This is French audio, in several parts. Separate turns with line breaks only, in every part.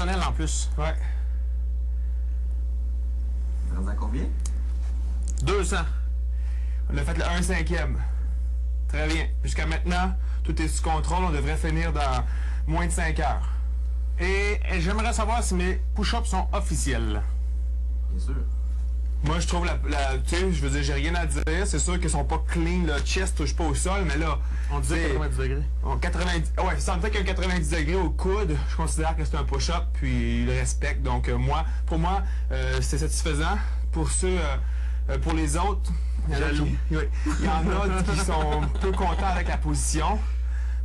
personnel en plus.
Ouais.
Rendu à combien?
200.
On a fait le 1/5e. Très bien. Jusqu'à maintenant, tout est sous contrôle. On devrait finir dans moins de 5 heures.
Et j'aimerais savoir si mes push-ups sont officiels.
Bien sûr.
Moi, je trouve tu sais, je veux dire, j'ai rien à dire. C'est sûr qu'ils sont pas clean, le chest touche pas au sol, mais là...
On disait 90 degrés.
90, ouais, ça me fait qu'un 90 degrés au coude, je considère que c'est un push-up, puis il le respecte. Donc, pour moi, c'est satisfaisant. Pour ceux, pour les autres, il y en a qui sont peu contents avec la position.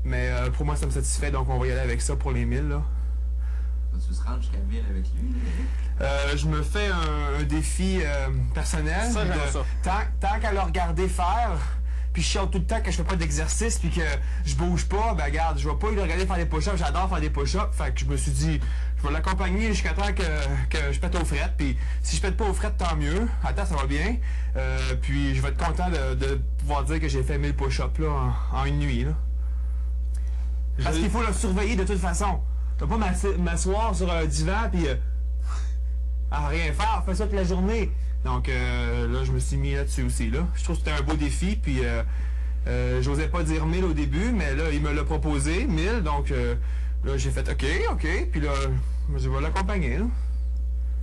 Mais pour moi, ça me satisfait, donc on va y aller avec ça pour les 1000, là.
Vas-tu se rendre jusqu'à 1000 avec lui?
Je me fais un défi personnel.
Ça, j'aime ça.
Tant qu'à le regarder faire, puis je chiale tout le temps que je fais pas d'exercice, puis que je bouge pas, ben regarde, je vais pas le regarder faire des push-ups, j'adore faire des push-ups, fait que je me suis dit, je vais l'accompagner jusqu'à temps que je pète aux frettes, puis si je pète pas aux frettes, tant mieux, attends, ça va bien, puis je vais être content de pouvoir dire que j'ai fait 1000 push-ups là, en une nuit, là. Parce qu'il faut le surveiller de toute façon. Tu vas pas m'asseoir sur un divan, puis... à rien faire, fais ça toute la journée. Donc là, je me suis mis là-dessus aussi. Là. Je trouve que c'était un beau défi, puis j'osais pas dire 1000 au début, mais là, il me l'a proposé, 1000, donc là, j'ai fait OK, puis là, je vais l'accompagner.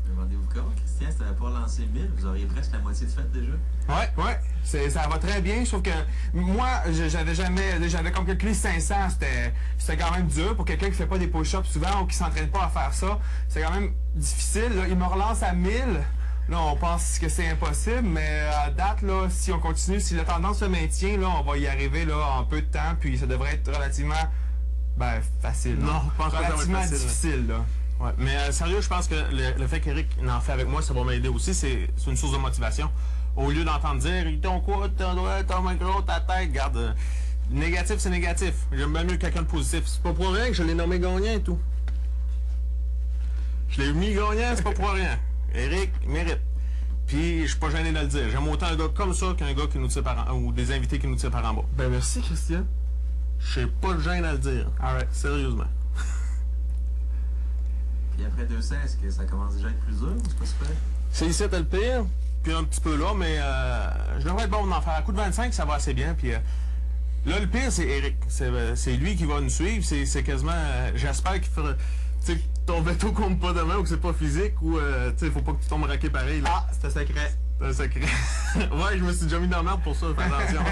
Demandez-vous comment, Christian, si t'avais pas lancé 1000, vous auriez presque la moitié de fête déjà.
Ouais, ça va très bien. Je trouve que moi, j'avais comme calculé 500, c'était quand même dur pour quelqu'un qui fait pas des push-ups souvent ou qui s'entraîne pas à faire ça. C'est quand même difficile. Là. Il me relance à 1000. Là, on pense que c'est impossible, mais à date, là, si on continue, si la tendance se maintient, là, on va y arriver là en peu de temps, puis ça devrait être relativement facile.
Non, je pense pas que ça va être
relativement
facile,
difficile, là.
Ouais, mais sérieux, je pense que le fait qu'Éric en fait avec moi, ça va m'aider aussi. C'est une source de motivation. Au lieu d'entendre dire ton coude, ton doigt, ton micro, ta tête, garde. Négatif, c'est négatif. J'aime bien mieux quelqu'un de positif. C'est pas pour rien que je l'ai nommé gagnant et tout. Je l'ai mis gagnant, c'est pas pour rien. Éric mérite. Puis je suis pas gêné de le dire. J'aime autant un gars comme ça qu'un gars qui nous tire par en ou des invités qui nous tirent par en bas.
Ben merci, Christian.
Je sais pas de gêne à le dire.
Alright.
Sérieusement.
Puis après 200, est-ce que ça commence déjà à être plus dur ou c'est pas super?
C'est ici le pire, puis un petit peu là, mais je devrais être bon d'en faire. À coup de 25, ça va assez bien, puis là, le pire, c'est Éric. C'est lui qui va nous suivre, c'est quasiment... J'espère qu'il fera... Tu sais, ton veto compte pas demain ou que c'est pas physique, ou, tu sais, faut pas que tu tombes raqué pareil, là.
Ah, c'est un secret.
C'est un secret. Ouais, je me suis déjà mis dans la merde pour ça, fais attention.